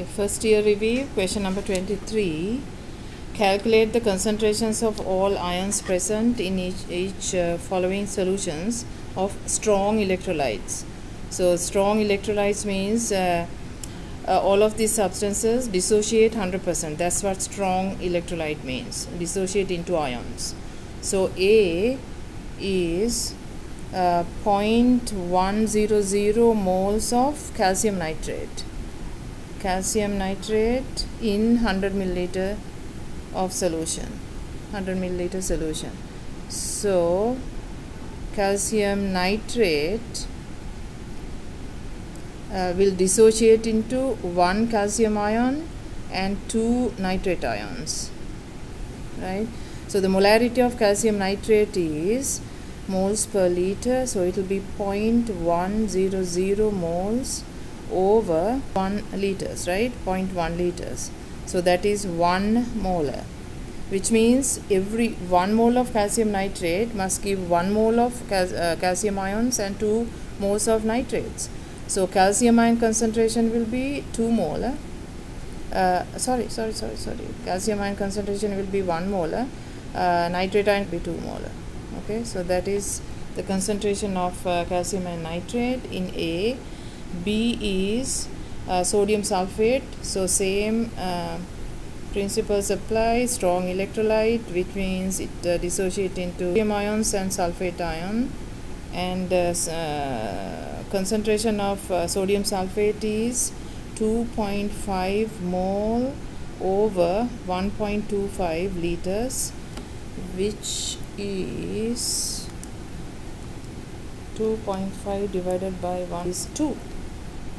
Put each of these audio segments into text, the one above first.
First year review, question number 23. Calculate the concentrations of all ions present in each following solutions of strong electrolytes. So strong electrolytes means all of these substances dissociate 100%. That's what strong electrolyte means, dissociate into ions. So A is 0.100 moles of calcium nitrate in 100 milliliter of solution, 100 milliliter solution. So calcium nitrate will dissociate into 1 calcium ion and 2 nitrate ions, right? So the molarity of calcium nitrate is moles per liter, so it will be 0.100 moles over 1 liters, right? 0.1 liters. So that is 1 molar, which means every 1 mole of calcium nitrate must give 1 mole of calcium ions and 2 moles of nitrates. So calcium ion concentration will be 2 molar. Calcium ion concentration will be 1 molar. Nitrate ion will be 2 molar. Okay, so that is the concentration of calcium ion nitrate in A. B is sodium sulfate, so same principles apply. Strong electrolyte, which means it dissociates into sodium ions and sulfate ion, and concentration of sodium sulfate is 2.5 mole over 1.25 liters, which is 2.5 divided by 1 is 2.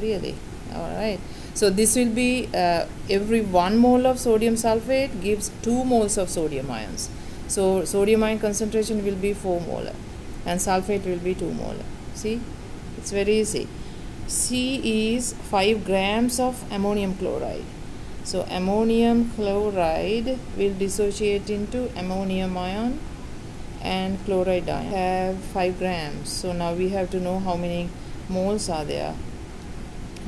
Really? Alright. So this will be every 1 mole of sodium sulfate gives 2 moles of sodium ions. So sodium ion concentration will be 4 molar and sulfate will be 2 molar. See? It's very easy. C is 5 grams of ammonium chloride. So ammonium chloride will dissociate into ammonium ion and chloride ion. Have 5 grams. So now we have to know how many moles are there.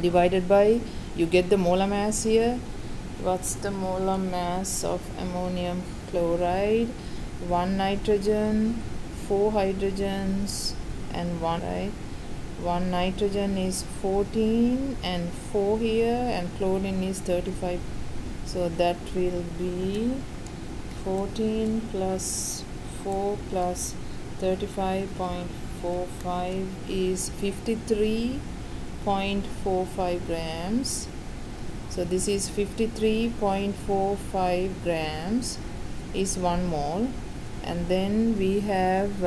Divided by, you get the molar mass here. What's the molar mass of ammonium chloride? 1 nitrogen, 4 hydrogens and 1, right? 1 nitrogen is 14 and 4 here, and chlorine is 35. So that will be 14 plus 4 plus 35.45 is 53.45 grams. So this is 53.45 grams is 1 mole, and then we have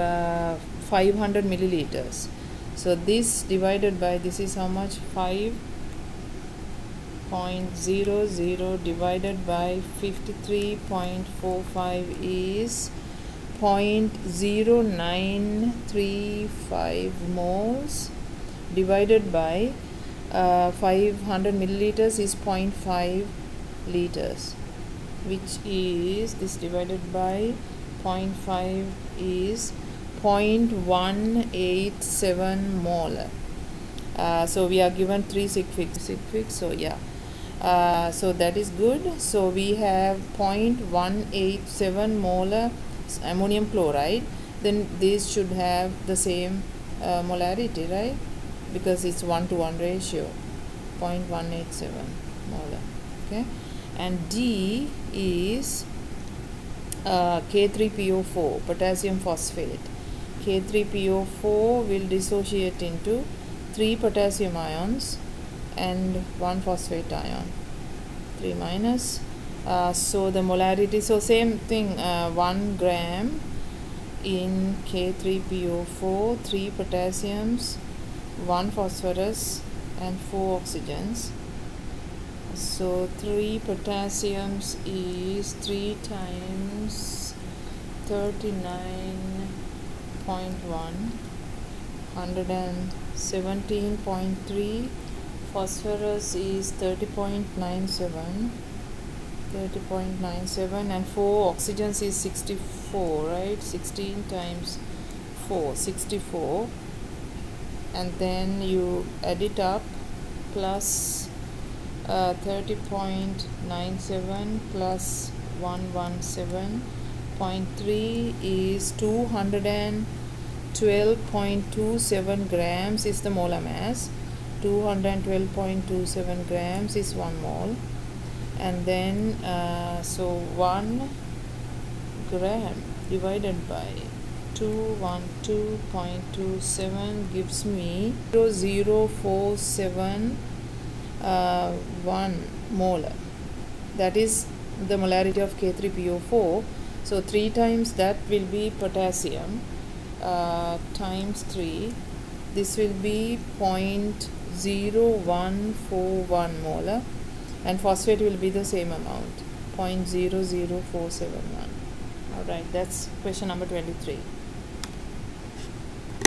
500 milliliters. So this divided by, this is how much? 5.00 divided by 53.45 is 0.0935 moles, divided by 500 milliliters is 0.5 liters, which is, this divided by 0.5 is 0.187 molar. So we are given 3 sig figs, so yeah, so that is good. So we have 0.187 molar ammonium chloride, then these should have the same molarity, right? Because it's 1-to-1 ratio, 0.187 molar. Okay, and D is K3PO4, potassium phosphate. K3PO4 will dissociate into 3 potassium ions and 1 phosphate ion, 3 minus. So the molarity, so same thing, 1 gram in K3PO4, 3 potassiums, 1 phosphorus and 4 oxygens. So 3 potassiums is 3 times 39.1, 117.3. Phosphorus is 30.97, and 4 oxygens is 64, right? 16 times 4, 64. And then you add it up, plus 30.97 plus 117.3 is 212.27 grams is the molar mass. 212.27 grams is 1 mole, and then so 1 gram divided by 212.27 gives me 0.047 1 molar. That is the molarity of K3PO4. So 3 times that will be potassium times 3. This will be 0.0141 molar, and phosphate will be the same amount, 0.00471. Alright, that's question number 23.